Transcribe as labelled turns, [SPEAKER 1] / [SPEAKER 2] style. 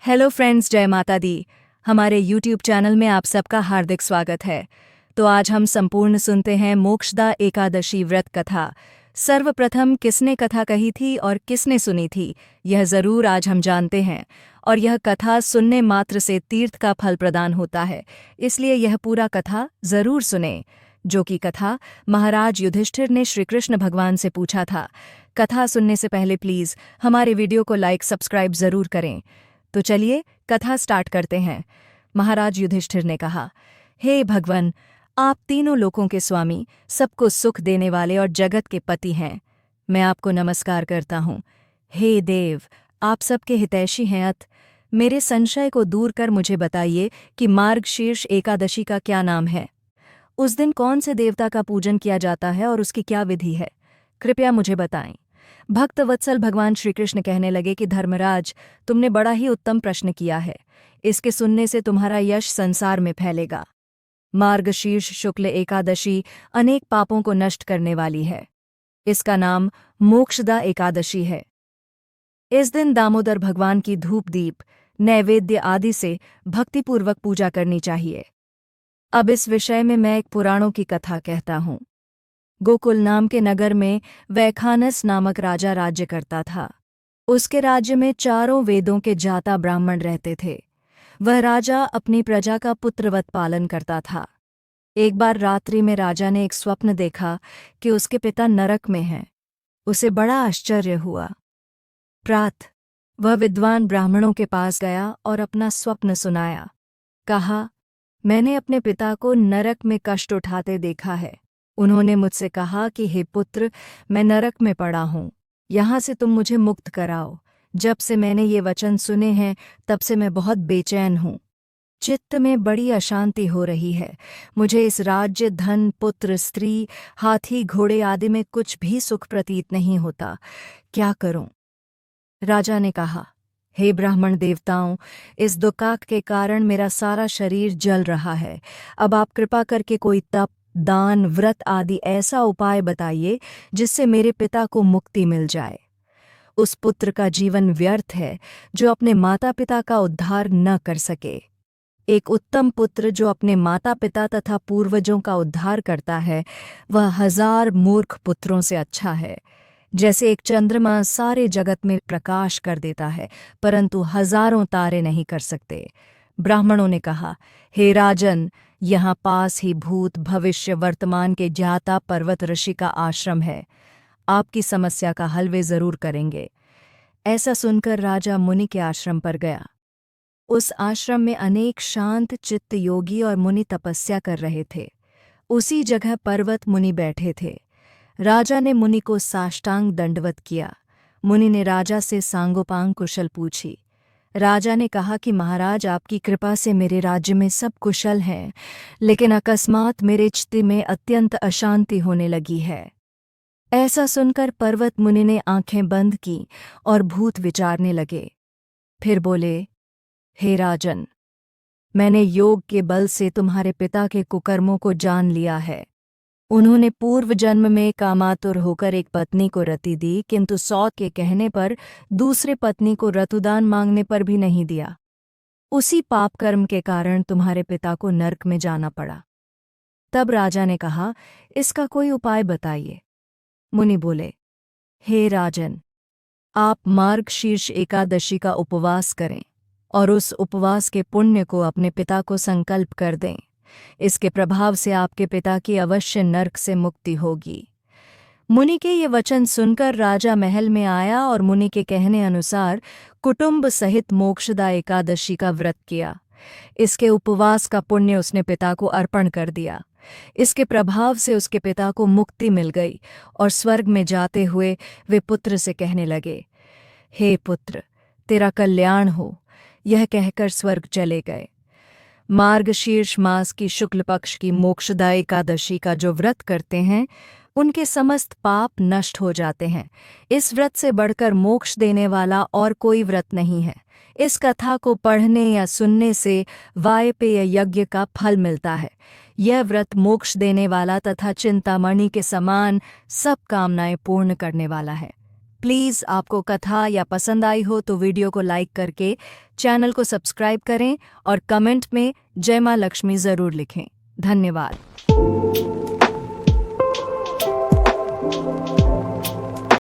[SPEAKER 1] Hello friends, जय माता दी। हमारे यूट्यूब चैनल में आप सबका हार्दिक स्वागत है। तो आज हम संपूर्ण सुनते हैं मोक्षदा एकादशी व्रत कथा। सर्वप्रथम किसने कथा कही थी और किसने सुनी थी, यह ज़रूर आज हम जानते हैं। और यह कथा सुनने मात्र से तीर्थ का फल प्रदान होता है, इसलिए यह पूरा कथा ज़रूर सुने। जो कि कथा महाराज युधिष्ठिर ने श्री कृष्ण भगवान से पूछा था। कथा सुनने से पहले प्लीज़ हमारे वीडियो को लाइक सब्सक्राइब ज़रूर करें। तो चलिए कथा स्टार्ट करते हैं। महाराज युधिष्ठिर ने कहा, हे भगवान, आप तीनों लोकों के स्वामी, सबको सुख देने वाले और जगत के पति हैं। मैं आपको नमस्कार करता हूँ। हे देव, आप सबके हितैषी हैं। मेरे संशय को दूर कर मुझे बताइए कि मार्गशीर्ष एकादशी का क्या नाम है। उस दिन कौन से देवता का पूजन किया जाता है और उसकी क्या विधि है, कृपया मुझे बताएं। भक्त वत्सल भगवान श्री कृष्ण कहने लगे कि धर्मराज, तुमने बड़ा ही उत्तम प्रश्न किया है। इसके सुनने से तुम्हारा यश संसार में फैलेगा। मार्गशीर्ष शुक्ल एकादशी अनेक पापों को नष्ट करने वाली है। इसका नाम मोक्षदा एकादशी है। इस दिन दामोदर भगवान की धूप दीप नैवेद्य आदि से भक्तिपूर्वक पूजा करनी चाहिए। अब इस विषय में मैं एक पुराणों की कथा कहता हूँ। गोकुल नाम के नगर में वैखानस नामक राजा राज्य करता था। उसके राज्य में चारों वेदों के जाता ब्राह्मण रहते थे। वह राजा अपनी प्रजा का पुत्रवत पालन करता था। एक बार रात्रि में राजा ने एक स्वप्न देखा कि उसके पिता नरक में हैं। उसे बड़ा आश्चर्य हुआ। प्रातः वह विद्वान ब्राह्मणों के पास गया और अपना स्वप्न सुनाया। कहा, मैंने अपने पिता को नरक में कष्ट उठाते देखा है। उन्होंने मुझसे कहा कि हे पुत्र, मैं नरक में पड़ा हूँ, यहाँ से तुम मुझे मुक्त कराओ। जब से मैंने ये वचन सुने हैं तब से मैं बहुत बेचैन हूँ। चित्त में बड़ी अशांति हो रही है। मुझे इस राज्य, धन, पुत्र, स्त्री, हाथी, घोड़े आदि में कुछ भी सुख प्रतीत नहीं होता। क्या करूं? राजा ने कहा, हे ब्राह्मण देवताओं, इस दुकाक के कारण मेरा सारा शरीर जल रहा है। अब आप कृपा करके कोई तप, दान, व्रत आदि ऐसा उपाय बताइए जिससे मेरे पिता को मुक्ति मिल जाए। उस पुत्र का जीवन व्यर्थ है जो अपने माता पिता का उद्धार न कर सके। एक उत्तम पुत्र जो अपने माता पिता तथा पूर्वजों का उद्धार करता है, वह 1000 मूर्ख पुत्रों से अच्छा है। जैसे एक चंद्रमा सारे जगत में प्रकाश कर देता है, परंतु हजारों तारे नहीं कर सकते। ब्राह्मणों ने कहा, हे राजन, यहाँ पास ही भूत, भविष्य, वर्तमान के ज्ञाता पर्वत ऋषि का आश्रम है। आपकी समस्या का हल वे जरूर करेंगे। ऐसा सुनकर राजा मुनि के आश्रम पर गया। उस आश्रम में अनेक शांत चित्त योगी और मुनि तपस्या कर रहे थे। उसी जगह पर्वत मुनि बैठे थे। राजा ने मुनि को साष्टांग दंडवत किया। मुनि ने राजा से सांगोपांग कुशल पूछी। राजा ने कहा कि महाराज, आपकी कृपा से मेरे राज्य में सब कुशल हैं, लेकिन अकस्मात मेरे चित्त में अत्यंत अशांति होने लगी है। ऐसा सुनकर पर्वत मुनि ने आंखें बंद की और भूत विचारने लगे। फिर बोले, हे राजन, मैंने योग के बल से तुम्हारे पिता के कुकर्मों को जान लिया है। उन्होंने पूर्व जन्म में कामातुर होकर एक पत्नी को रति दी, किंतु सौत के कहने पर दूसरे पत्नी को रतुदान मांगने पर भी नहीं दिया। उसी पाप कर्म के कारण तुम्हारे पिता को नरक में जाना पड़ा। तब राजा ने कहा, इसका कोई उपाय बताइए। मुनि बोले, हे राजन, आप मार्गशीर्ष एकादशी का उपवास करें और उस उपवास के पुण्य को अपने पिता को संकल्प कर दें। इसके प्रभाव से आपके पिता की अवश्य नरक से मुक्ति होगी। मुनि के ये वचन सुनकर राजा महल में आया और मुनि के कहने अनुसार कुटुंब सहित मोक्षदा एकादशी का व्रत किया। इसके उपवास का पुण्य उसने पिता को अर्पण कर दिया। इसके प्रभाव से उसके पिता को मुक्ति मिल गई और स्वर्ग में जाते हुए वे पुत्र से कहने लगे, हे पुत्र, तेरा कल्याण हो। यह कहकर स्वर्ग चले गए। मार्गशीर्ष मास की शुक्ल पक्ष की मोक्षदा एकादशी का जो व्रत करते हैं, उनके समस्त पाप नष्ट हो जाते हैं। इस व्रत से बढ़कर मोक्ष देने वाला और कोई व्रत नहीं है। इस कथा को पढ़ने या सुनने से वायपेय यज्ञ का फल मिलता है। यह व्रत मोक्ष देने वाला तथा चिंतामणि के समान सब कामनाएं पूर्ण करने वाला है। प्लीज़ आपको कथा या पसंद आई हो तो वीडियो को लाइक करके चैनल को सब्सक्राइब करें और कमेंट में जय माँ लक्ष्मी ज़रूर लिखें। धन्यवाद।